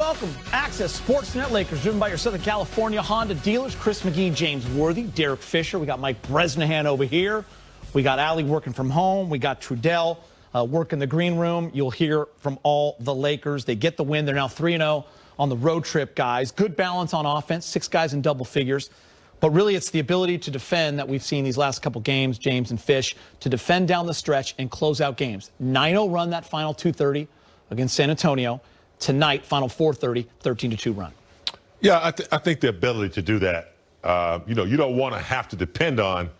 welcome. Access Sportsnet Lakers, driven by your Southern California Honda dealers. Chris McGee, James Worthy, Derek Fisher. We got Mike Bresnahan over here. We got Allie working from home. We got Trudell working the green room. You'll hear from all the Lakers. They get the win. They're now 3-0 on the road trip, guys. Good balance on offense, 6 guys in double figures. But really, it's the ability to defend that we've seen these last couple games, James and Fish, to defend down the stretch and close out games. 9-0 run that final 2:30 against San Antonio. Tonight, final 4:30, 13-2 run. Yeah, I think the ability to do that, you don't want to have to depend on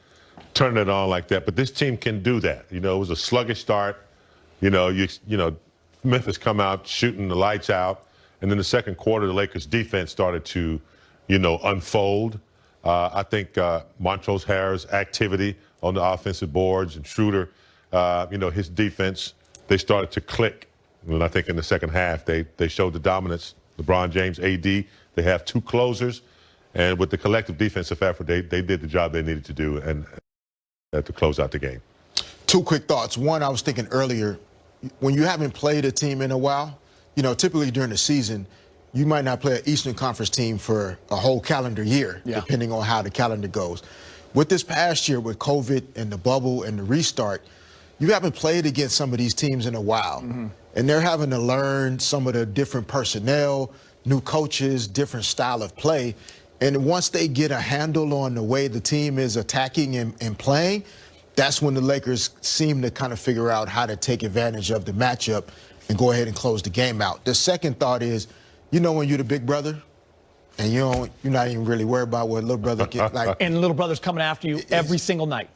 turning it on like that, but this team can do that. It was a sluggish start. Memphis come out shooting the lights out, and then the second quarter, the Lakers defense started to, unfold. I think Montrezl Harrell's activity on the offensive boards and Schroeder, his defense, they started to click. And I think in the second half, they showed the dominance. LeBron James, AD, they have 2 closers. And with the collective defensive effort, they did the job they needed to do and to close out the game. 2 quick thoughts. One, I was thinking earlier, when you haven't played a team in a while, typically during the season, you might not play an Eastern Conference team for a whole calendar year, depending on how the calendar goes. With this past year, with COVID and the bubble and the restart, you haven't played against some of these teams in a while. And they're having to learn some of the different personnel, new coaches, different style of play. And once they get a handle on the way the team is attacking and playing, that's when the Lakers seem to kind of figure out how to take advantage of the matchup and go ahead and close the game out. The second thought is, when you're the big brother, and you're not even really worried about what little brother gets like. And little brother's coming after you every single night.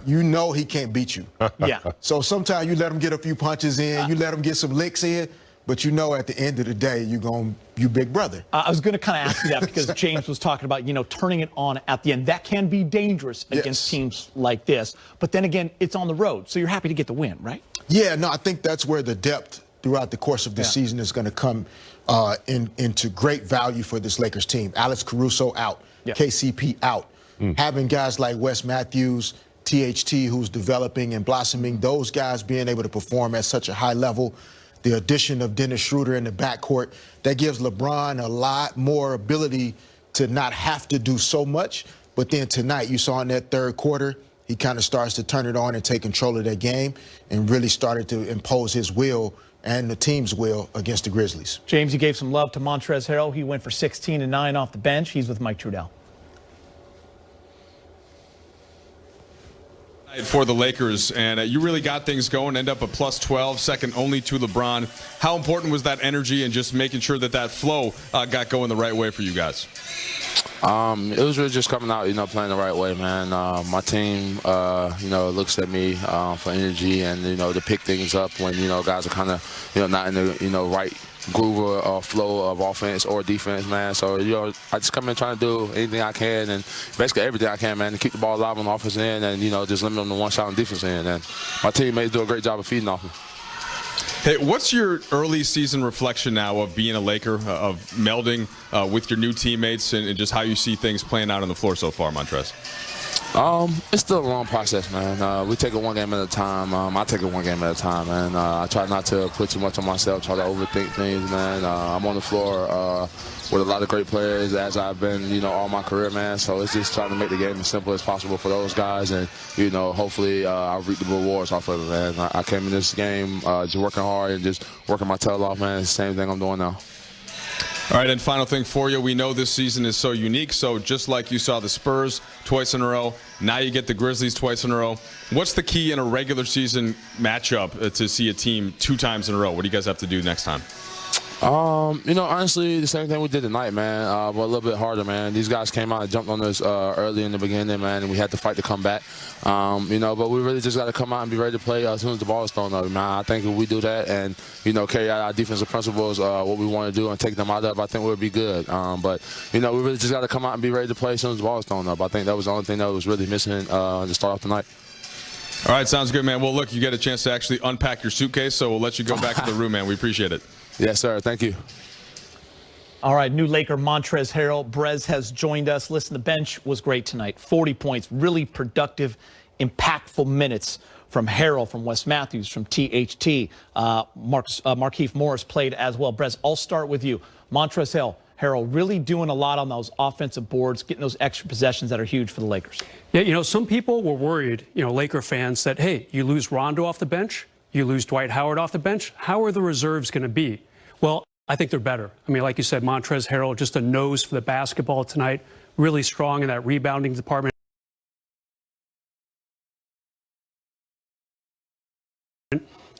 You know he can't beat you. Yeah. So sometimes you let him get a few punches in, you let him get some licks in, but at the end of the day, you big brother. I was going to kind of ask you that because James was talking about, turning it on at the end. That can be dangerous against teams like this. But then again, it's on the road, so you're happy to get the win, right? Yeah, no, I think that's where the depth throughout the course of the season is going to come into great value for this Lakers team. Alex Caruso out, KCP out. Having guys like Wes Matthews, THT, who's developing and blossoming, those guys being able to perform at such a high level. The addition of Dennis Schroeder in the backcourt, that gives LeBron a lot more ability to not have to do so much. But then tonight, you saw in that third quarter, he kind of starts to turn it on and take control of that game and really started to impose his will and the team's will against the Grizzlies. James, you gave some love to Montrezl Harrell. He went for 16 and 9 off the bench. He's with Mike Trudell. For the Lakers, and you really got things going, end up a plus 12, second only to LeBron. How important was that energy and just making sure that flow got going the right way for you guys? It was really just coming out, playing the right way, man. My team, looks at me for energy and, to pick things up when, guys are kind of, not in the, right groove or flow of offense or defense, man. So, I just come in trying to do anything I can and basically everything I can, man, to keep the ball alive on the offense end and, just limit them to one shot on defense end. And my teammates do a great job of feeding off me. Hey, what's your early season reflection now of being a Laker, of melding with your new teammates and just how you see things playing out on the floor so far, Montrez? It's still a long process, man. We take it one game at a time. I take it one game at a time, man. I try not to put too much on myself, try to overthink things, man. I'm on the floor with a lot of great players, as I've been, all my career, man. So it's just trying to make the game as simple as possible for those guys, and hopefully I'll reap the rewards off of it, man. I came in this game just working hard and just working my tail off, man. It's the same thing I'm doing now. All right, and final thing for you. We know this season is so unique, so just like you saw the Spurs twice in a row, now you get the Grizzlies twice in a row. What's the key in a regular season matchup to see a team 2 times in a row? What do you guys have to do next time? Honestly, the same thing we did tonight, man, but a little bit harder, man. These guys came out and jumped on us early in the beginning, man, and we had to fight to come back. But we really just got to come out and be ready to play as soon as the ball is thrown up, man. I think if we do that and, carry out our defensive principles, what we want to do and take them out of, I think we'll be good. But we really just got to come out and be ready to play as soon as the ball is thrown up. I think that was the only thing that was really missing to start off tonight. All right, sounds good, man. Well, look, you get a chance to actually unpack your suitcase, so we'll let you go back to the room, man. We appreciate it. Yes, sir. Thank you. All right, new Laker Montrezl Harrell. Brez has joined us. Listen, the bench was great tonight. 40 points, really productive, impactful minutes from Harrell, from Wes Matthews, from THT. Markieff Morris played as well. Brez, I'll start with you. Montrezl Harrell really doing a lot on those offensive boards, getting those extra possessions that are huge for the Lakers. Yeah, some people were worried, Laker fans, that, hey, you lose Rondo off the bench, you lose Dwight Howard off the bench, how are the reserves going to be? Well, I think they're better. I mean, like you said, Montrezl Harrell, just a nose for the basketball tonight, really strong in that rebounding department.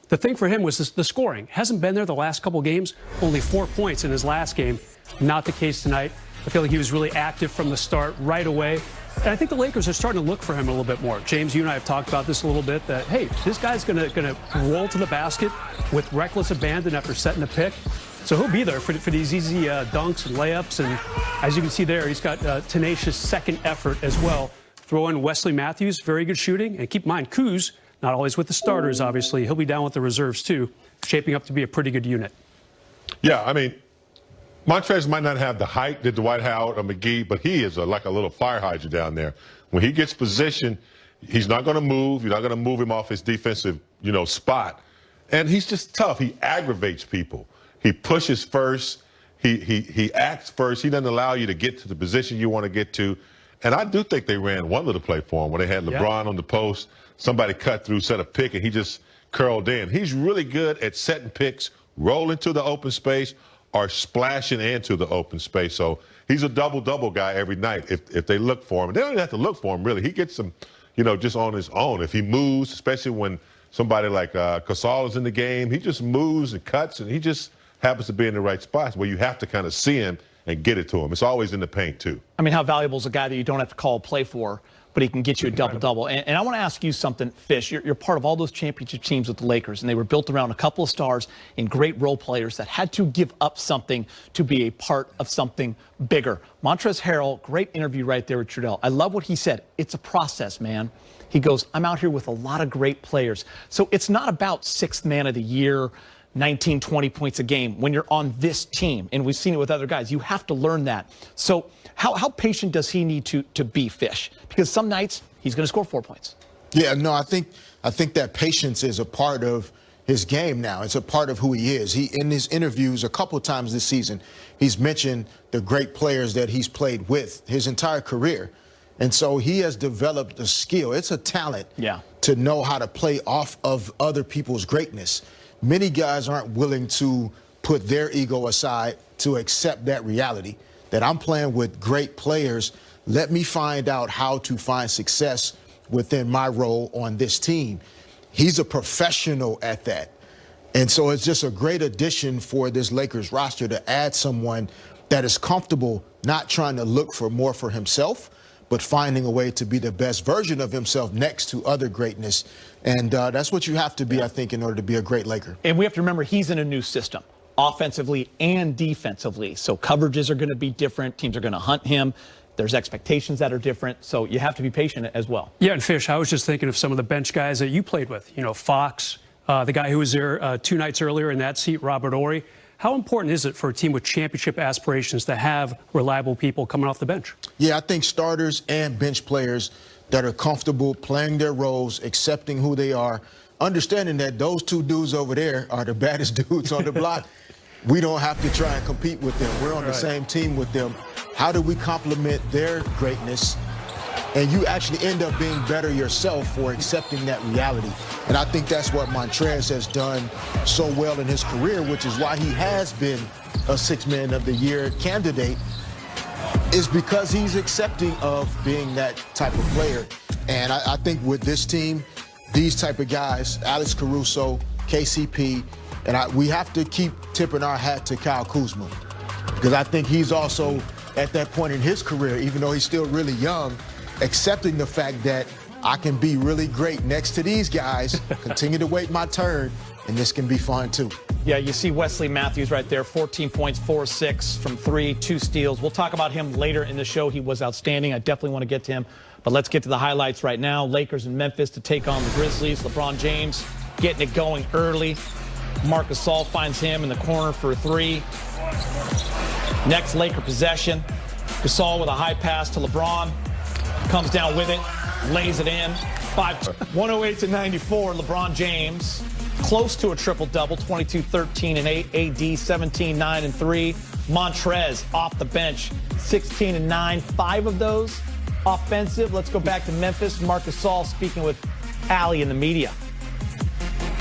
The thing for him was the scoring. Hasn't been there the last couple games, only 4 points in his last game. Not the case tonight. I feel like he was really active from the start right away. And I think the Lakers are starting to look for him a little bit more. James, you and I have talked about this a little bit, that, hey, this guy's gonna roll to the basket with reckless abandon after setting a pick. So he'll be there for these easy dunks and layups. And as you can see there, he's got tenacious second effort as well. Throw in Wesley Matthews, very good shooting. And keep in mind, Kuz, not always with the starters, obviously. He'll be down with the reserves, too, shaping up to be a pretty good unit. Yeah, I mean, Montrezl might not have the height that Dwight Howard or McGee, but he is like a little fire hydrant down there. When he gets position, he's not going to move. You're not going to move him off his defensive, spot. And he's just tough. He aggravates people. He pushes first. He acts first. He doesn't allow you to get to the position you want to get to. And I do think they ran one little play for him where they had LeBron on the post. Somebody cut through, set a pick, and he just curled in. He's really good at setting picks, rolling to the open space, or splashing into the open space. So he's a double-double guy every night if they look for him. And they don't even have to look for him, really. He gets them, just on his own. If he moves, especially when somebody like Gasol is in the game, he just moves and cuts, and he just happens to be in the right spots where you have to kind of see him and get it to him. It's always in the paint, too. I mean, how valuable is a guy that you don't have to call a play for, but he can get you a double-double? And I want to ask you something, Fish. You're part of all those championship teams with the Lakers, and they were built around a couple of stars and great role players that had to give up something to be a part of something bigger. Montrezl Harrell, great interview right there with Trudell. I love what he said. It's a process, man. He goes, I'm out here with a lot of great players. So it's not about sixth man of the year, 19, 20 points a game when you're on this team. And we've seen it with other guys. You have to learn that. So how patient does he need to be, Fish? Because some nights he's going to score 4 points. Yeah, no, I think that patience is a part of his game now. It's a part of who he is. He, in his interviews a couple of times this season, he's mentioned the great players that he's played with his entire career. And so he has developed a skill. It's a talent to know how to play off of other people's greatness. Many guys aren't willing to put their ego aside to accept that reality, that I'm playing with great players. Let me find out how to find success within my role on this team. He's a professional at that. And so it's just a great addition for this Lakers roster to add someone that is comfortable not trying to look for more for himself, but finding a way to be the best version of himself next to other greatness. And that's what you have to be, I think, in order to be a great Laker. And we have to remember he's in a new system, offensively and defensively. So coverages are going to be different. Teams are going to hunt him. There's expectations that are different. So you have to be patient as well. Yeah, and Fish, I was just thinking of some of the bench guys that you played with. Fox, the guy who was there 2 nights earlier in that seat, Robert Horry. How important is it for a team with championship aspirations to have reliable people coming off the bench? Yeah, I think starters and bench players that are comfortable playing their roles, accepting who they are, understanding that those 2 dudes over there are the baddest dudes on the block. We don't have to try and compete with them. We're on the same team with them. How do we complement their greatness? And you actually end up being better yourself for accepting that reality. And I think that's what Montrezl has done so well in his career, which is why he has been a 6th Man of the Year candidate, is because he's accepting of being that type of player. And I think with this team, these type of guys, Alex Caruso, KCP, and we have to keep tipping our hat to Kyle Kuzma, because I think he's also at that point in his career, even though he's still really young, accepting the fact that I can be really great next to these guys, continue to wait my turn, and this can be fun too. Yeah, you see Wesley Matthews right there, 14 points, 4-6 from 3, 2 steals. We'll talk about him later in the show. He was outstanding. I definitely want to get to him. But let's get to the highlights right now. Lakers in Memphis to take on the Grizzlies. LeBron James getting it going early. Marc Gasol finds him in the corner for a 3. Next Laker possession. Gasol with a high pass to LeBron. Comes down with it, lays it in. 108-94, LeBron James. Close to a triple-double, 22, 13, and 8. AD, 17, 9, and 3. Montrez off the bench, 16 and 9, 5 of those offensive. Let's go back to Memphis. Marcus Saul speaking with Allie in the media.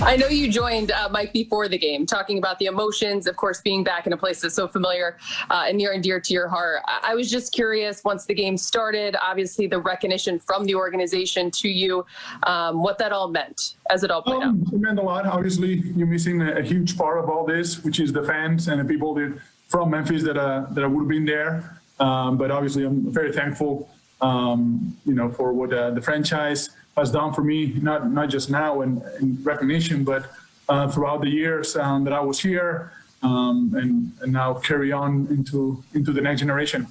I know you joined Mike before the game, talking about the emotions, of course, being back in a place that's so familiar and near and dear to your heart. I was just curious, once the game started, obviously the recognition from the organization to you, what that all meant as it all played out. It meant a lot. Obviously, you're missing a huge part of all this, which is the fans and the people from Memphis that would have been there. But obviously, I'm very thankful, for what the franchise has done for me, not just now in recognition, but throughout the years that I was here, and now carry on into the next generation.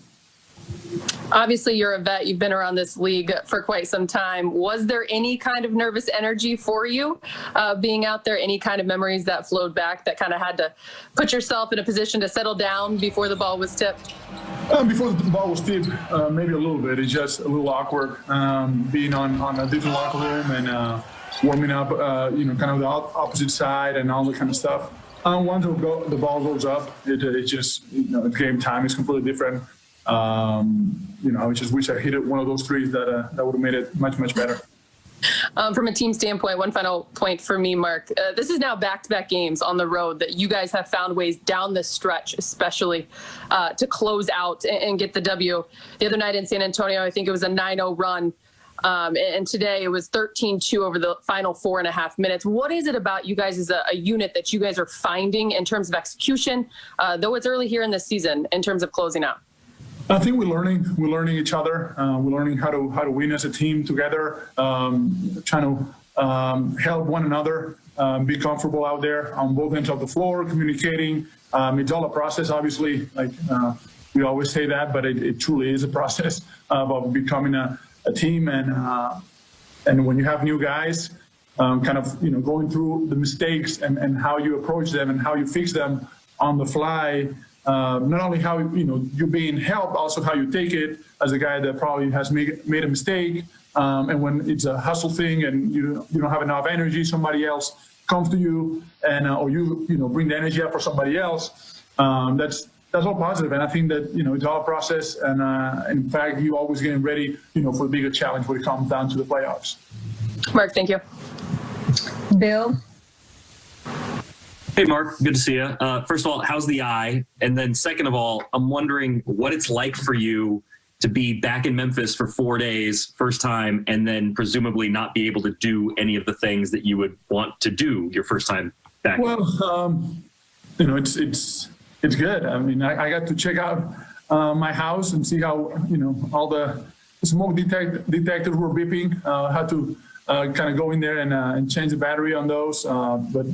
Obviously, you're a vet. You've been around this league for quite some time. Was there any kind of nervous energy for you being out there? Any kind of memories that flowed back that kind of had to put yourself in a position to settle down before the ball was tipped? Before the ball was tipped, maybe a little bit. It's just a little awkward being on a different locker room and warming up, kind of the opposite side and all that kind of stuff. Once the ball goes up, it just, game time is completely different. I just wish I hit it one of those threes that would have made it much, much better. From a team standpoint, one final point for me, Mark. This is now back-to-back games on the road that you guys have found ways down the stretch, especially to close out and get the W. The other night in San Antonio, I think it was a 9-0 run. And today it was 13-2 over the final 4.5 minutes. What is it about you guys as a unit that you guys are finding in terms of execution, though it's early here in the season, in terms of closing out? I think we're learning each other. We're learning how to win as a team together, trying to help one another, be comfortable out there on both ends of the floor, communicating. It's all a process, obviously, we always say that, but it truly is a process of becoming a team. And when you have new guys, going through the mistakes and how you approach them and how you fix them on the fly. Not only how you're being helped, also how you take it as a guy that probably has made a mistake. And when it's a hustle thing and you don't have enough energy, somebody else comes to you and or you bring the energy up for somebody else. That's all positive, and I think that it's all a process. And in fact, you're always getting ready for the bigger challenge when it comes down to the playoffs. Mark, thank you. Bill. Hey, Mark. Good to see you. First of all, how's the eye? And then second of all, I'm wondering what it's like for you to be back in Memphis for 4 days, first time, and then presumably not be able to do any of the things that you would want to do your first time back. Well, it's good. I mean, I got to check out my house and see how, all the smoke detectors were beeping. Had to kind of go in there and change the battery on those. But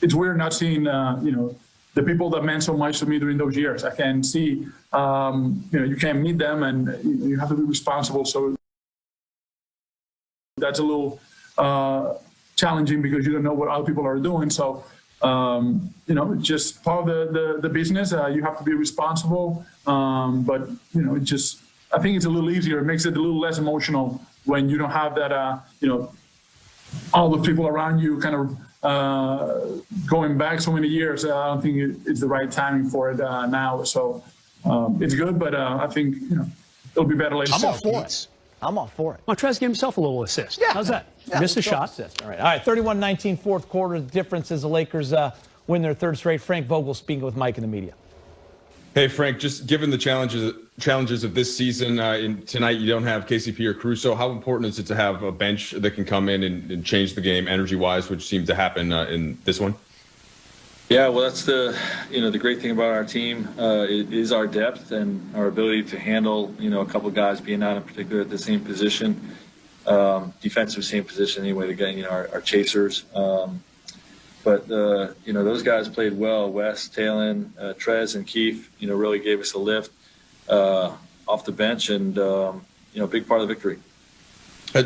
it's weird not seeing, the people that meant so much to me during those years. I can see, you can't meet them and you have to be responsible. So that's a little challenging because you don't know what other people are doing. So, just part of the business. You have to be responsible. But, I think it's a little easier. It makes it a little less emotional when you don't have that, all the people around you kind of going back so many years. I don't think it's the right timing for it now. So it's good, but I think, it'll be better later. I'm all for it. Montrez gave himself a little assist. Yeah. How's that? Yeah, Missed a shot. Assist. All right, 31-19 fourth quarter. The difference is the Lakers win their third straight. Frank Vogel speaking with Mike in the media. Hey, Frank, just given the challenges of this season, tonight you don't have KCP or Caruso. How important is it to have a bench that can come in and change the game energy-wise, which seemed to happen in this one? Yeah, well, that's the great thing about our team is our depth and our ability to handle, a couple of guys being out in particular at the same position, defensive same position anyway, again, our chasers. But, those guys played well. Wes, Talon, Trez, and Keefe, really gave us a lift off the bench and, a big part of the victory.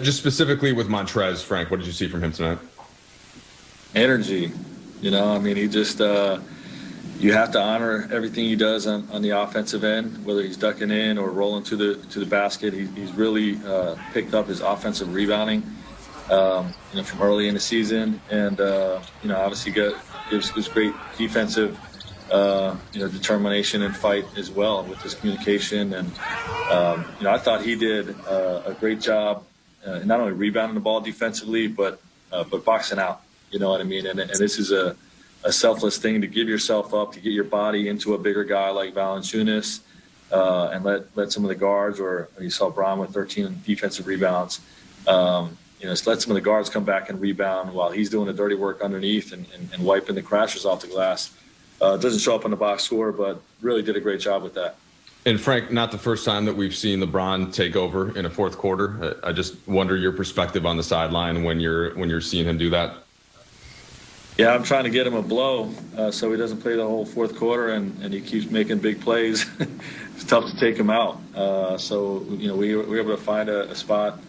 Just specifically with Montrez, Frank, what did you see from him tonight? Energy. He just you have to honor everything he does on the offensive end, whether he's ducking in or rolling to the basket. He's really picked up his offensive rebounding. From early in the season, and obviously gives great defensive determination and fight as well with his communication. And, I thought he did a great job, not only rebounding the ball defensively, but boxing out. You know what I mean? And this is a selfless thing to give yourself up, to get your body into a bigger guy like Valanciunas, and let some of the guards, or you saw Braun with 13 defensive rebounds, just let some of the guards come back and rebound while he's doing the dirty work underneath and wiping the crashers off the glass. It doesn't show up on the box score, but really did a great job with that. And Frank, not the first time that we've seen LeBron take over in a fourth quarter. I just wonder your perspective on the sideline when you're seeing him do that. Yeah, I'm trying to get him a blow so he doesn't play the whole fourth quarter, and he keeps making big plays. It's tough to take him out. So we were able to find a spot,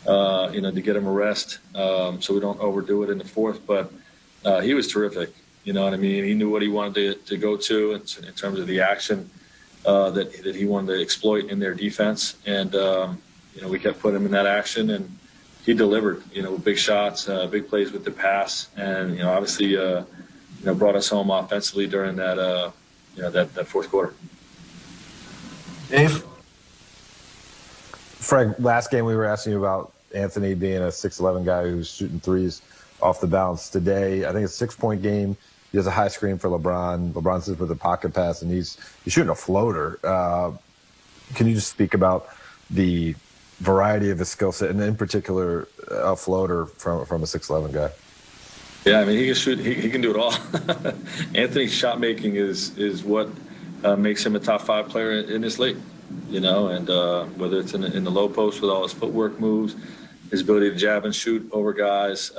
to get him a rest, so we don't overdo it in the fourth. But he was terrific. You know what I mean? He knew what he wanted to go to in terms of the action that he wanted to exploit in their defense, and we kept putting him in that action, and he delivered. Big shots, big plays with the pass, and obviously brought us home offensively during that that fourth quarter. Dave? Frank, last game we were asking you about Anthony being a 6'11" guy who's shooting threes off the bounce. Today, I think it's a 6-point game. He has a high screen for LeBron. LeBron sits with a pocket pass, and he's shooting a floater. Can you just speak about the variety of his skill set, and in particular, a floater from a 6'11" guy? Yeah, I mean, he can shoot. He can do it all. Anthony's shot making is what makes him a top 5 player in this league. And whether it's in the low post with all his footwork moves, his ability to jab and shoot over guys,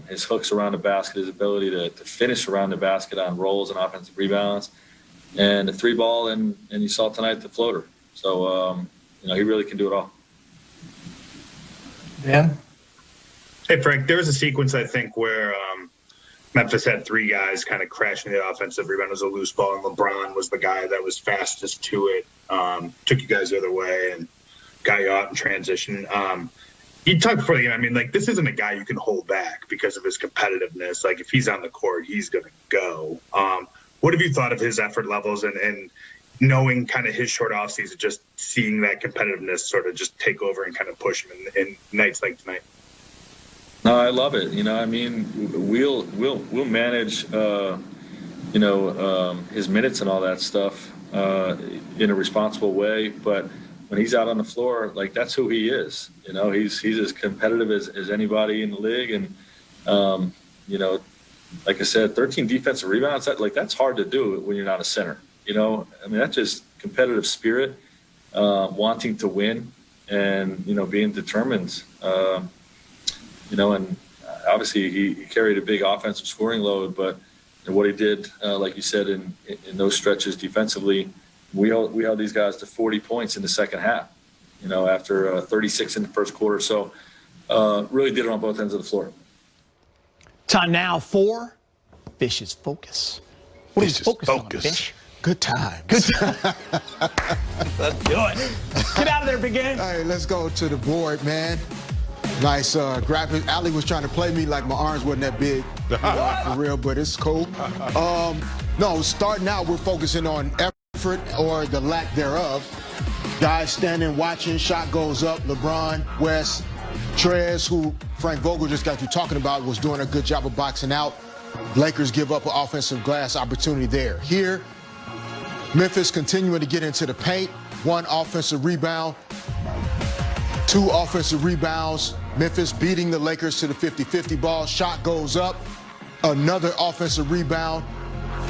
his hooks around the basket, his ability to finish around the basket on rolls and offensive rebounds, and the 3-ball, and you saw tonight the floater. So, he really can do it all. Dan? Hey, Frank, there was a sequence, I think, where Memphis had 3 guys kind of crashing the offensive rebound. It was a loose ball, and LeBron was the guy that was fastest to it, took you guys the other way, and got you out in transition. You talked before the game. I mean, this isn't a guy you can hold back because of his competitiveness. If he's on the court, he's going to go. What have you thought of his effort levels and knowing kind of his short offseason, just seeing that competitiveness sort of just take over and kind of push him in nights like tonight? No, I love it. I mean, we'll manage, his minutes and all that stuff in a responsible way, but when he's out on the floor, that's who he is. He's as competitive as anybody in the league. And, like I said, 13 defensive rebounds, that's hard to do when you're not a center. I mean, that's just competitive spirit, wanting to win, and, being determined. And obviously he carried a big offensive scoring load, but what he did, like you said, in those stretches defensively, we held these guys to 40 points in the second half, after 36 in the first quarter. So really did it on both ends of the floor. Time now for Fish's Focus. What are you focused on, Fish? Good time. Good time. Let's do it. Get out of there, big game. Hey, let's go to the board, man. Nice graphic. Ali was trying to play me like my arms wasn't that big, for real, but it's cool. No, starting out, we're focusing on effort or the lack thereof. Guys standing, watching, shot goes up. LeBron, West, Trez, who Frank Vogel just got through talking about, was doing a good job of boxing out. Lakers give up an offensive glass opportunity there. Here, Memphis continuing to get into the paint. 1 offensive rebound, 2 offensive rebounds. Memphis beating the Lakers to the 50-50 ball. Shot goes up, another offensive rebound,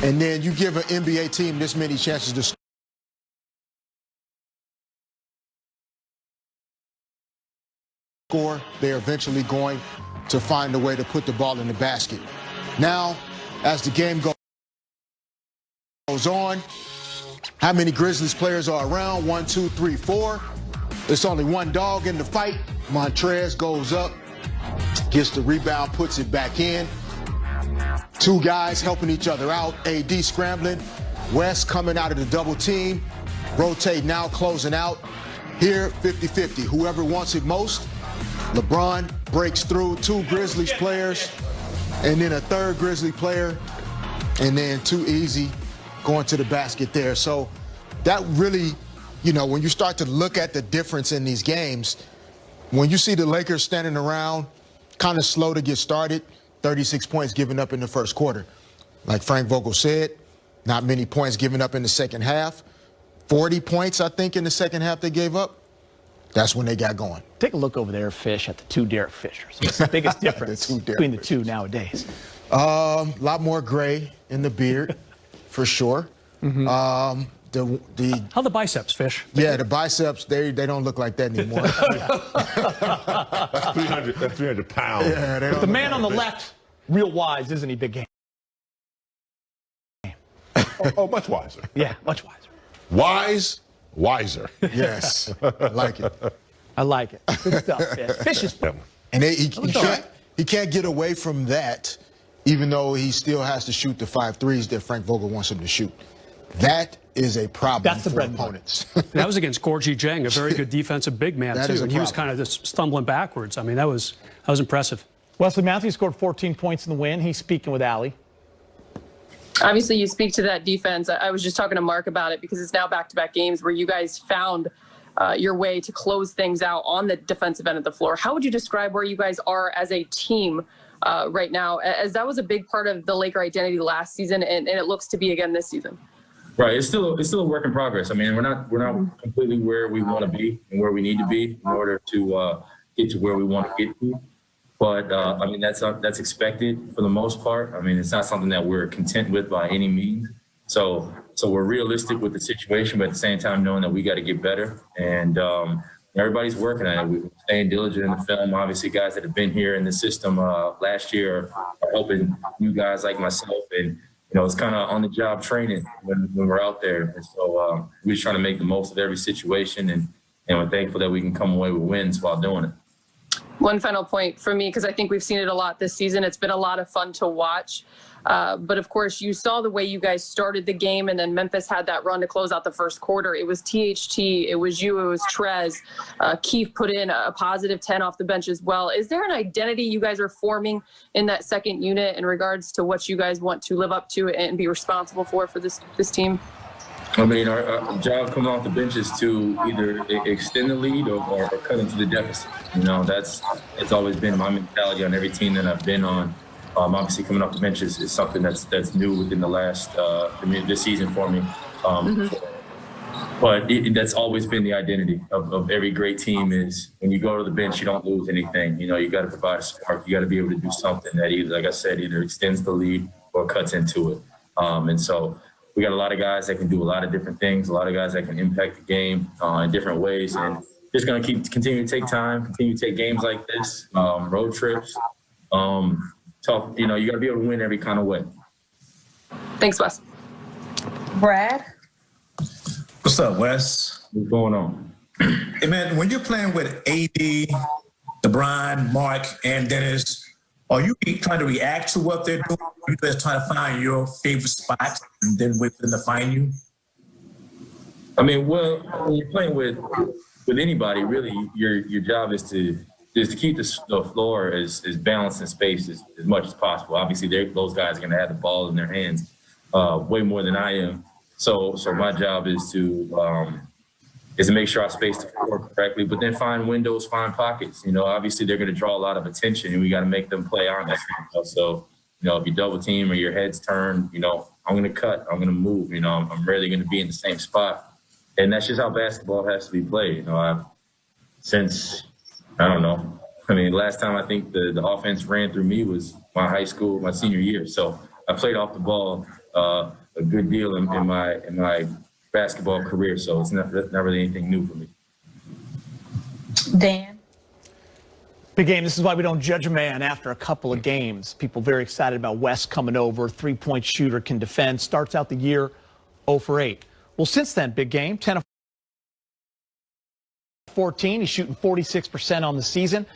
and then you give an NBA team this many chances to score, they're eventually going to find a way to put the ball in the basket. Now, as the game goes on, how many Grizzlies players are around? 1, 2, 3, 4. There's only 1 dog in the fight. Montrez goes up, gets the rebound, puts it back in. 2 guys helping each other out. AD scrambling. West coming out of the double team. Rotate now, closing out. Here, 50-50. Whoever wants it most. LeBron breaks through. 2 Grizzlies players, and then a 3rd Grizzly player, and then too easy. going to the basket there. So that really, you know, when you start to look at the difference in these games, when you see the Lakers standing around, kind of slow to get started, 36 points given up in the first quarter. Like Frank Vogel said, not many points given up in the second half. 40 points, I think, in the second half they gave up. That's when they got going. Take a look over there, Fish, at the two Derek Fishers. What's the biggest difference between the two nowadays? A lot more gray in the beard, for sure. Mm-hmm. How the biceps, Fish? Yeah, the biceps, they don't look like that anymore. That's 300 pounds. Yeah, but the man on the left, real wise, isn't he, Big Game? Oh, much wiser. Yeah, much wiser. Wise, wiser. Yes, I like it. I like it. Good stuff, Fish. Fish is fun. And he can't get away from that, even though he still has to shoot the 5 threes that Frank Vogel wants him to shoot. That is a problem for opponents. That was against Gorgie Jang, a very good defensive big man, That too. is a And he was problem. kind of just stumbling backwards. I mean, that was impressive. Wesley Matthews scored 14 points in the win. He's speaking with Allie. Obviously, you speak to that defense. I was just talking to Mark about it because it's now back-to-back games where you guys found your way to close things out on the defensive end of the floor. How would you describe where you guys are as a team right now, as that was a big part of the Laker identity last season, and it looks to be again this season? Right. It's still a work in progress. I mean, we're not completely where we want to be and where we need to be in order to get to where we want to get to. But I mean, that's expected for the most part. I mean, it's not something that we're content with by any means. So we're realistic with the situation, but at the same time knowing that we got to get better. And everybody's working at it. We're staying diligent in the film. Obviously, guys that have been here in the system last year are helping new guys like myself. And you know, it's kind of on the job training when we're out there. And so we're just trying to make the most of every situation, and we're thankful that we can come away with wins while doing it. One final point for me, because I think we've seen it a lot this season. It's been a lot of fun to watch. But of course, you saw the way you guys started the game, and then Memphis had that run to close out the first quarter. It was THT, it was you, it was Trez. Keith put in a positive 10 off the bench as well. Is there an identity you guys are forming in that second unit in regards to what you guys want to live up to and be responsible for this team? I mean, our job coming off the bench is to either extend the lead or cut into the deficit. You know, it's always been my mentality on every team that I've been on. Obviously, coming off the bench is something that's new within the last this season for me. But that's always been the identity of every great team is when you go to the bench, you don't lose anything. You know, you got to provide a spark. You got to be able to do something that either, like I said, either extends the lead or cuts into it. And so we got a lot of guys that can do a lot of different things, a lot of guys that can impact the game in different ways. And just going to continue to take time, continue to take games like this, road trips. Tough, you know, you got to be able to win every kind of way. Thanks, Wes. Brad? What's up, Wes? What's going on? Hey, man, when you're playing with AD, LeBron, Mark, and Dennis, are you trying to react to what they're doing? Or are you just trying to find your favorite spot and then wait for them to find you? I mean, well, when you're playing with anybody, really, your job is to keep the floor as balanced and spaced as much as possible. Obviously, those guys are going to have the ball in their hands way more than I am. So my job is to make sure I space the floor correctly, but then find windows, find pockets. You know, obviously they're going to draw a lot of attention, and we got to make them play honest. You know? So, you know, if you double team or your head's turned, you know, I'm going to cut, I'm going to move. You know, I'm rarely going to be in the same spot, and that's just how basketball has to be played. You know, I don't know. I mean, last time I think the offense ran through me was my senior year. So I played off the ball a good deal in my basketball career. So it's not really anything new for me. Dan? Big Game, this is why we don't judge a man after a couple of games. People very excited about Wes coming over. 3-point shooter, can defend. Starts out the year 0 for 8. Well, since then, Big Game, 10 of 14. He's shooting 46% on the season.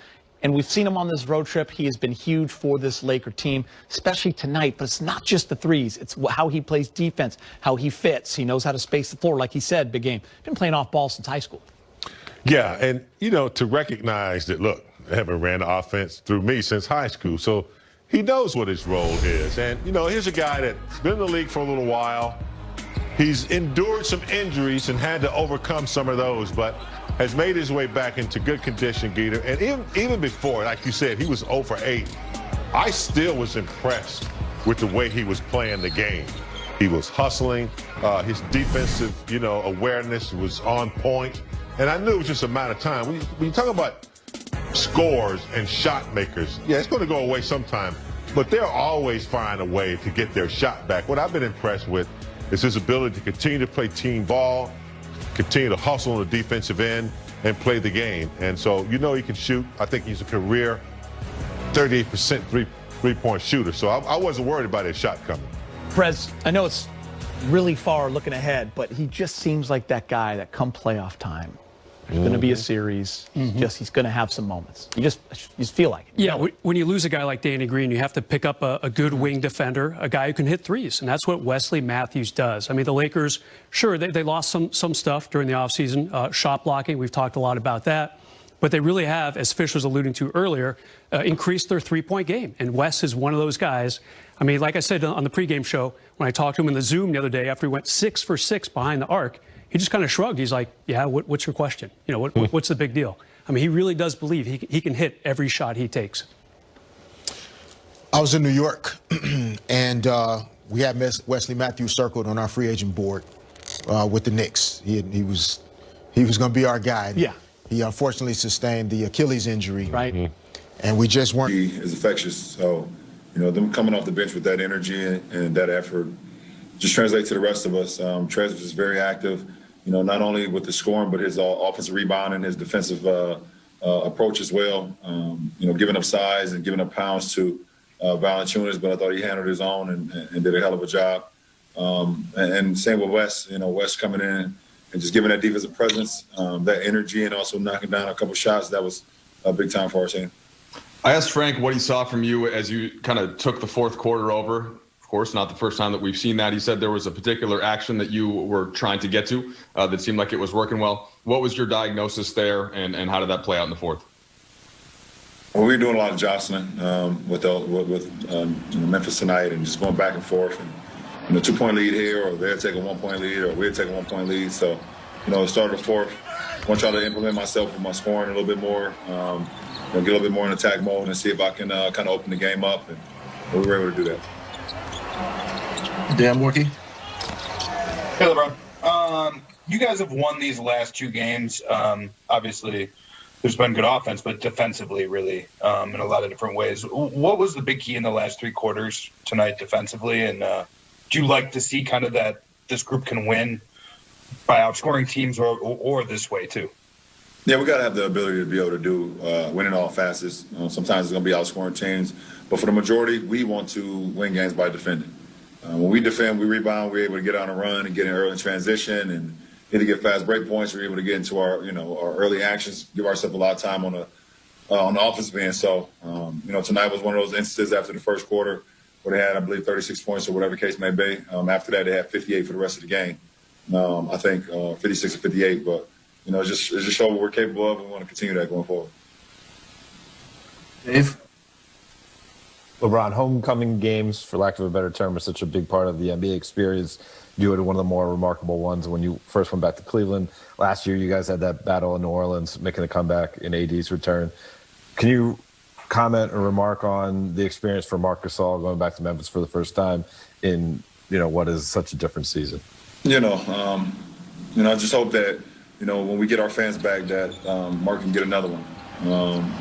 And we've seen him on this road trip. He has been huge for this Laker team, especially tonight. But it's not just the threes. It's how he plays defense, how he fits. He knows how to space the floor. Like he said, Big Game, been playing off ball since high school. Yeah, and, you know, to recognize that, look, they haven't ran the offense through me since high school. So he knows what his role is. And, you know, here's a guy that's been in the league for a little while. He's endured some injuries and had to overcome some of those, but has made his way back into good condition, Geeter. And even before, like you said, he was 0 for 8. I still was impressed with the way he was playing the game. He was hustling. His defensive, awareness was on point. And I knew it was just a matter of time. When you talk about scores and shot makers, yeah, it's going to go away sometime, but they'll always find a way to get their shot back. What I've been impressed with is his ability to continue to play team ball, continue to hustle on the defensive end, and play the game. And so, he can shoot. I think he's a career 38% three-point shooter. So I wasn't worried about his shot coming. Prez, I know it's really far looking ahead, but he just seems like that guy that come playoff time, there's going to be a series. He's going to have some moments. You just feel like it. Yeah, when you lose a guy like Danny Green, you have to pick up a good wing defender, a guy who can hit threes, and that's what Wesley Matthews does. I mean, the Lakers, sure, they lost some stuff during the offseason, shot blocking. We've talked a lot about that. But they really have, as Fish was alluding to earlier, increased their three-point game. And Wes is one of those guys. I mean, like I said on the pregame show, when I talked to him in the Zoom the other day after he went 6 for 6 behind the arc, he just kind of shrugged. He's like, yeah, what's your question? What's the big deal? I mean, he really does believe he can hit every shot he takes. I was in New York, and we had Wesley Matthews circled on our free agent board with the Knicks. He was going to be our guy. Yeah. He unfortunately sustained the Achilles injury. Right. And we just weren't. He is infectious. So, them coming off the bench with that energy and that effort just translates to the rest of us. Trez was very active, not only with the scoring, but his offensive rebound and his defensive approach as well. Giving up size and giving up pounds to Valanciunas, but I thought he handled his own and did a hell of a job. And same with Wes. Wes coming in and just giving that defensive presence, that energy, and also knocking down a couple shots. That was a big time for our team. I asked Frank what he saw from you as you kind of took the fourth quarter over. Of course, not the first time that we've seen that. He said there was a particular action that you were trying to get to that seemed like it was working well. What was your diagnosis there, and how did that play out in the fourth? Well, we were doing a lot of jostling with Memphis tonight, and just going back and forth. And 2-point lead here, or they're taking 1-point lead, or we're taking 1-point lead. So, it started the fourth. I want to try to implement myself with my scoring a little bit more, get a little bit more in attack mode and see if I can kind of open the game up. And we were able to do that. Dan Morkey. Hey, LeBron. You guys have won these last 2 games. Obviously, there's been good offense, but defensively, really, in a lot of different ways. What was the big key in the last 3 quarters tonight defensively? And do you like to see kind of that this group can win by outscoring teams or this way, too? Yeah, we got to have the ability to be able to do winning all facets. Sometimes it's going to be outscoring teams. But for the majority, we want to win games by defending. When we defend, we rebound, we're able to get on a run and get in early transition and either get fast break points, we're able to get into our early actions, give ourselves a lot of time on the offensive end. So, tonight was one of those instances after the first quarter where they had, I believe, 36 points or whatever the case may be. After that, they had 58 for the rest of the game. I think 56 or 58, but, it just shows what we're capable of, and we want to continue that going forward. Dave? LeBron, homecoming games, for lack of a better term, are such a big part of the NBA experience. You had one of the more remarkable ones when you first went back to Cleveland. Last year, you guys had that battle in New Orleans, making a comeback in AD's return. Can you comment or remark on the experience for Marc Gasol going back to Memphis for the first time in, what is such a different season? I just hope that, when we get our fans back, that Marc can get another one,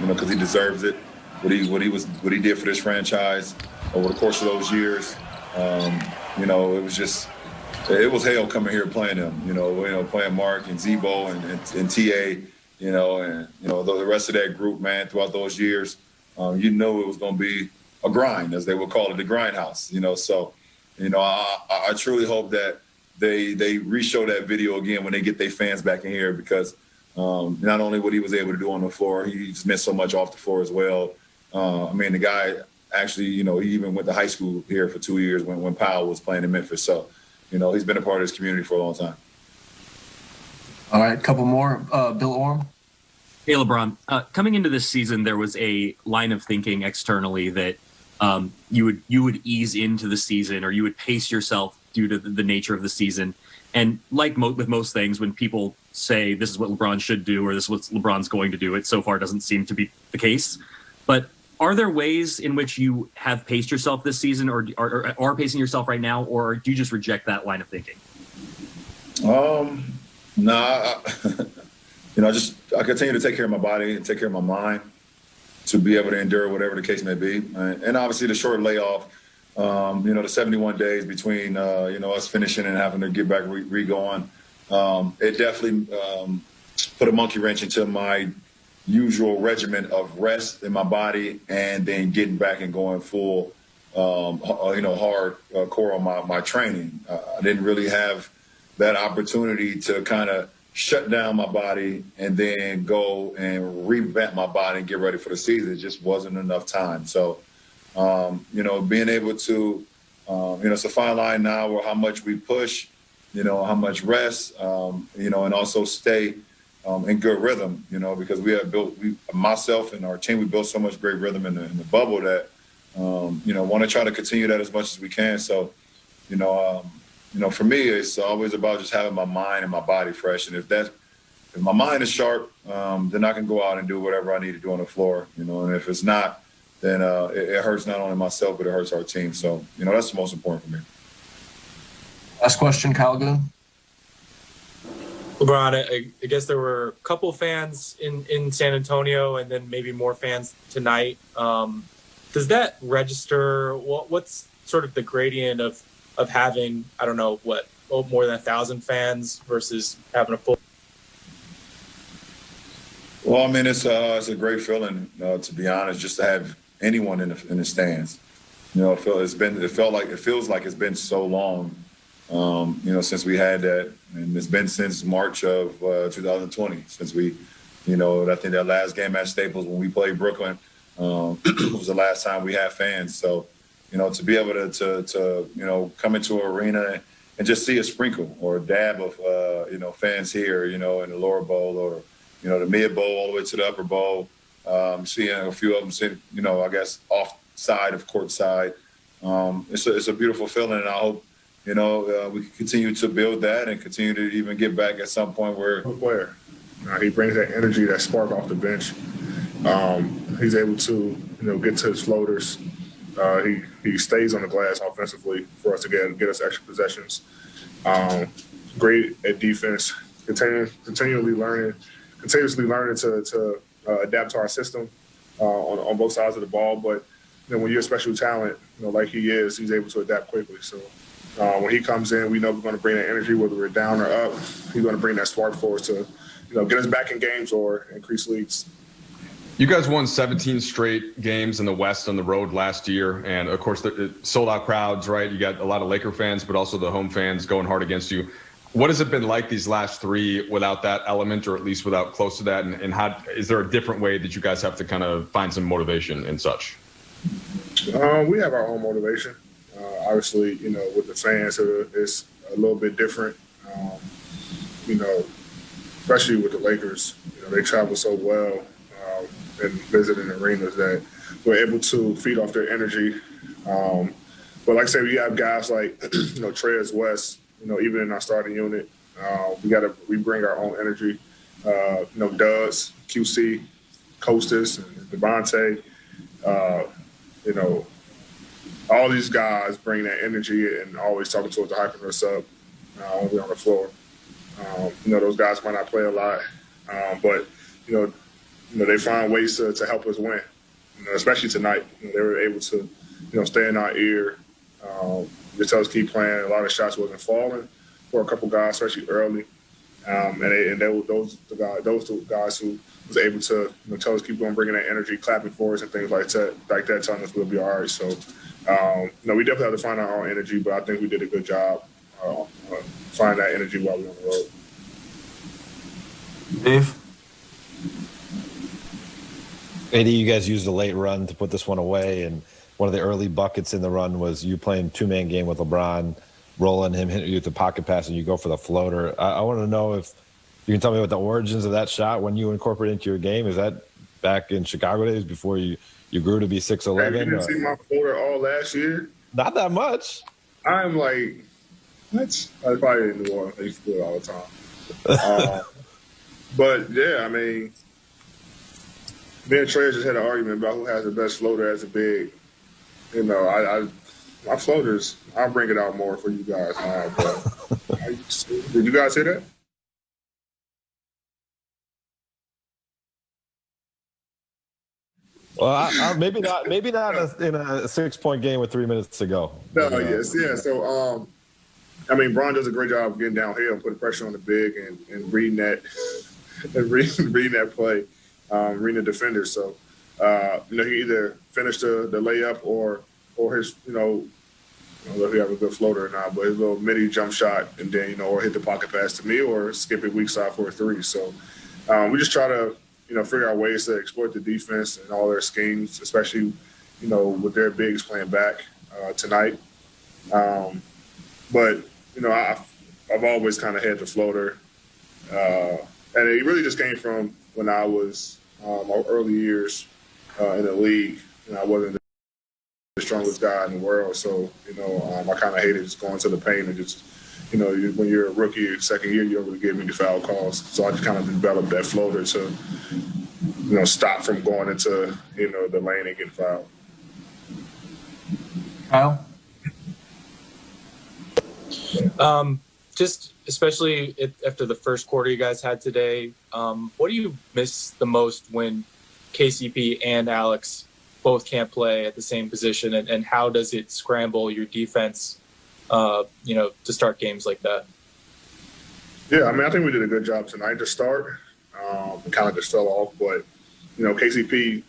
because he deserves it. What he did for this franchise over the course of those years, it was hell coming here playing him. Playing Marc and Zebo and TA, and the rest of that group, man, throughout those years, it was going to be a grind, as they would call it, the grindhouse. So, I truly hope that they re-show that video again when they get their fans back in here, because not only what he was able to do on the floor, he's missed so much off the floor as well. The guy actually, he even went to high school here for 2 years when Powell was playing in Memphis. So, he's been a part of this community for a long time. All right, a couple more. Bill Orm. Hey, LeBron. Coming into this season, there was a line of thinking externally that you would ease into the season, or you would pace yourself due to the nature of the season. And like with most things, when people say this is what LeBron should do or this is what LeBron's going to do, it so far doesn't seem to be the case. But are there ways in which you have paced yourself this season or are pacing yourself right now, or do you just reject that line of thinking? Nah, I continue to take care of my body and take care of my mind to be able to endure whatever the case may be. And obviously the short layoff, the 71 days between, us finishing and having to get back re-going, it definitely put a monkey wrench into my usual regimen of rest in my body and then getting back and going full, hard core on my training. I didn't really have that opportunity to kind of shut down my body and then go and revamp my body and get ready for the season. It just wasn't enough time. So, being able to, it's a fine line now where how much we push, how much rest, and also stay in good rhythm, because we have built, myself and our team, we built so much great rhythm in the bubble that, want to try to continue that as much as we can. So, for me, it's always about just having my mind and my body fresh. And if my mind is sharp, then I can go out and do whatever I need to do on the floor, and if it's not, then it hurts not only myself, but it hurts our team. So, that's the most important for me. Last question, Kyle Goon. LeBron, I guess there were a couple fans in San Antonio and then maybe more fans tonight. Does that register? What's sort of the gradient of having, I don't know, more than 1,000 fans versus having a full? Well, I mean, it's a great feeling, to be honest, just to have anyone in the stands. It feels like it's been so long, since we had that, and it's been since March of 2020, since we, I think that last game at Staples when we played Brooklyn was the last time we had fans. So, to be able to come into an arena and just see a sprinkle or a dab of, fans here, in the lower bowl or, the mid bowl all the way to the upper bowl, seeing a few of them sitting, I guess off side of court side. It's a beautiful feeling, and I hope, we can continue to build that and continue to even get back at some point where player. He brings that energy, that spark off the bench. He's able to, get to his floaters. He stays on the glass offensively for us to get us extra possessions. Great at defense. Continuously learning to adapt to our system on both sides of the ball. But when you're a special talent, like he is, he's able to adapt quickly. So when he comes in, we know we're going to bring that energy, whether we're down or up. He's going to bring that spark for us to, get us back in games or increase leads. You guys won 17 straight games in the West on the road last year. And, of course, sold out crowds, right? You got a lot of Laker fans, but also the home fans going hard against you. What has it been like these last three without that element, or at least without close to that? And how is there a different way that you guys have to kind of find some motivation and such? We have our own motivation. Obviously, with the fans, it's a little bit different. Especially with the Lakers, they travel so well and visiting arenas that we're able to feed off their energy. But like I said, we have guys like, Trez West, even in our starting unit, we bring our own energy. Duds, QC, Costas, and Devontae, all these guys bring that energy and always talking to us to hyping us up when we're on the floor. Those guys might not play a lot, but they find ways to help us win. Especially tonight, they were able to, stay in our ear. Just tell us keep playing. A lot of shots wasn't falling for a couple guys, especially early, and they were those two guys who was able to tell us keep on bringing that energy, clapping for us and things like that, telling us we'll be all right. So, we definitely have to find our own energy, but I think we did a good job find that energy while we're on the road. Dave? AD, you guys used a late run to put this one away, and one of the early buckets in the run was you playing two-man game with LeBron, rolling him, hitting you with the pocket pass, and you go for the floater. I want to know if you can tell me what the origins of that shot, when you incorporate it into your game. Is that back in Chicago days before you grew to be 6'11"? You didn't see my floater all last year? Not that much. I'm like What? I probably in New Orleans. I used to do it all the time. But yeah, I mean, me and Trey just had an argument about who has the best floater as a big. You know, my floaters, I'll bring it out more for you guys now. But did you guys hear that? Well, maybe not in a 6-point game with 3 minutes to go. No, yes, yeah. So, I mean, Bron does a great job of getting downhill and putting pressure on the big and reading that and reading that play, reading the defender. So, you know, he either finished the layup or his, you know, I don't know if he have a good floater or not, but his little mini jump shot, and then, you know, or hit the pocket pass to me or skip it weak side for a three. So, we just try to, you know, figure out ways to exploit the defense and all their schemes, especially, you know, with their bigs playing back tonight. But, you know, I've always kind of had the floater. And it really just came from when I was my early years in the league. You know, I wasn't the strongest guy in the world. So, you know, I kind of hated just going to the paint and just, you know, when you're a rookie, second year, you don't really get many foul calls. So I just kind of developed that floater to, you know, stop from going into, you know, the lane and getting fouled. Kyle? Just especially after the first quarter you guys had today, what do you miss the most when KCP and Alex both can't play at the same position, and how does it scramble your defense, you know, to start games like that? Yeah, I mean, I think we did a good job tonight to start. Kind of just fell off, but, you know, KCP,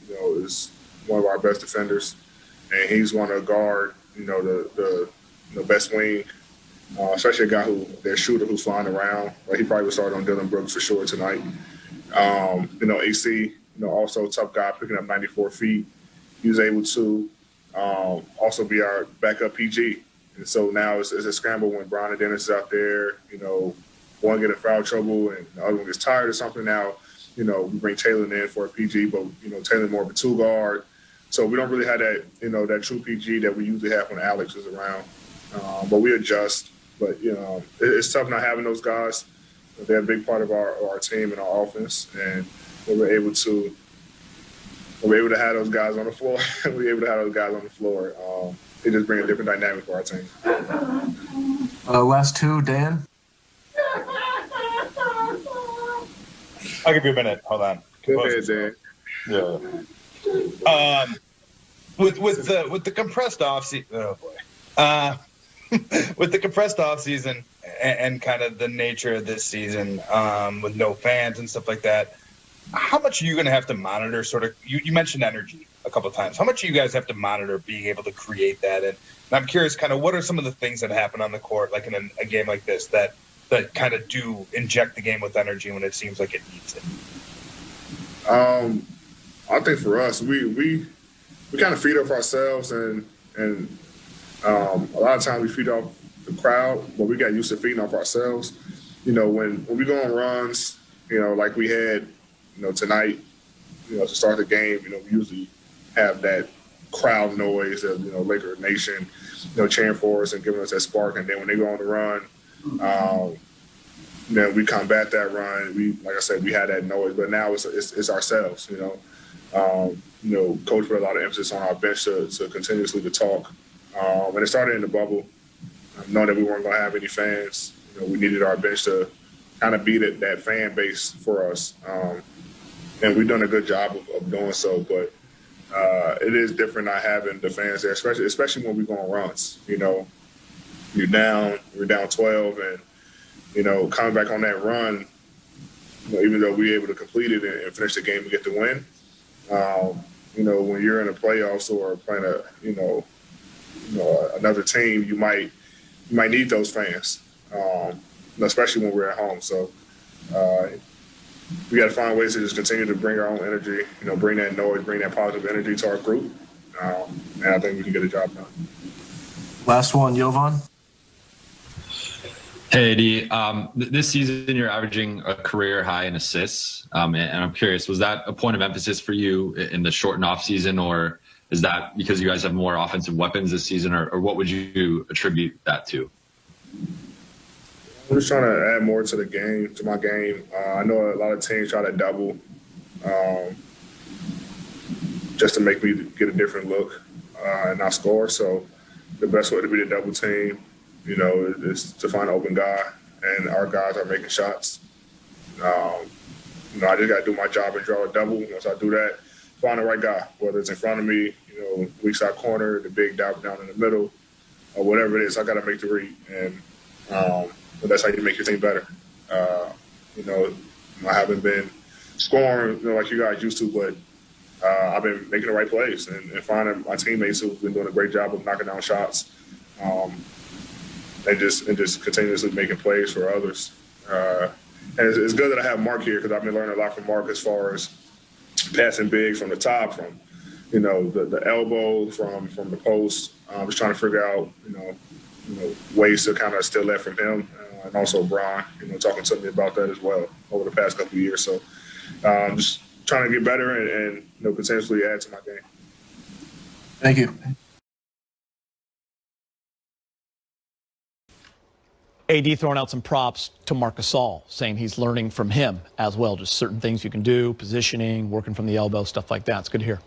you know, is one of our best defenders, and he's going to guard, you know, the best wing, especially a guy their shooter who's flying around. Like, he probably would start on Dylan Brooks for sure tonight. You know, AC, you know, also a tough guy, picking up 94 feet. He was able to also be our backup PG. And so now it's a scramble when Bron and Dennis is out there, you know, one get in foul trouble and the other one gets tired or something. Now, you know, we bring Taylor in for a PG, but, you know, Taylor more of a two guard. So we don't really have that, you know, that true PG that we usually have when Alex is around. But we adjust. But, you know, it's tough not having those guys. They're a big part of our team and our offense. And we're able to have those guys on the floor. They just bring a different dynamic for our team. Last two, Dan? I'll give you a minute. Hold on. Go ahead, Dan. Yeah. With the compressed off season, oh boy. With the compressed off season and kind of the nature of this season, with no fans and stuff like that, how much are you going to have to monitor? Sort of, you mentioned energy a couple of times. How much do you guys have to monitor being able to create that? And I'm curious, kind of, what are some of the things that happen on the court, like in a game like this, that kind of do inject the game with energy when it seems like it needs it? I think for us, we kind of feed off ourselves, and a lot of times we feed off the crowd, but we got used to feeding off ourselves. You know, when we go on runs, you know, like we had, you know, tonight, you know, to start the game, you know, we usually have that crowd noise of, you know, Laker Nation, you know, cheering for us and giving us that spark. And then when they go on the run, you know, we combat that run. We, like I said, we had that noise, but now it's ourselves, you know. You know, coach put a lot of emphasis on our bench to continuously to talk. And it started in the bubble. Knowing that we weren't going to have any fans, you know, we needed our bench to kind of be that fan base for us. And we've done a good job of doing so, but it is different not having the fans there, especially when we go on runs. You know, we're down 12, and, you know, coming back on that run, you know, even though we were able to complete it and finish the game and get the win, you know, when you're in the playoffs or playing another team, you might need those fans, especially when we're at home. So we got to find ways to just continue to bring our own energy, you know, bring that noise, bring that positive energy to our group, and I think we can get a job done. Last one, Jovan. Hey, AD. This season you're averaging a career high in assists, and I'm curious, was that a point of emphasis for you in the shortened off season, or is that because you guys have more offensive weapons this season, or what would you attribute that to? I'm just trying to add more to the game, to my game. I know a lot of teams try to double just to make me get a different look and not score. So the best way to beat a double team, you know, is to find an open guy, and our guys are making shots. You know, I just got to do my job and draw a double. Once I do that, find the right guy, whether it's in front of me, you know, weak side corner, the big dive down in the middle, or whatever it is. I got to make the read, and but that's how you make your team better. You know, I haven't been scoring, you know, like you guys used to, but I've been making the right plays and finding my teammates who've been doing a great job of knocking down shots, and just continuously making plays for others. And it's good that I have Mark here because I've been learning a lot from Mark as far as passing big from the top, from, you know, the elbow, from the post. I'm just trying to figure out, you know, ways to kind of steal that from him, and also Brian, you know, talking to me about that as well over the past couple of years. So just trying to get better and you know, continuously add to my game. Thank you. AD throwing out some props to Marc Gasol, saying he's learning from him as well, just certain things you can do, positioning, working from the elbow, stuff like that. It's good to hear.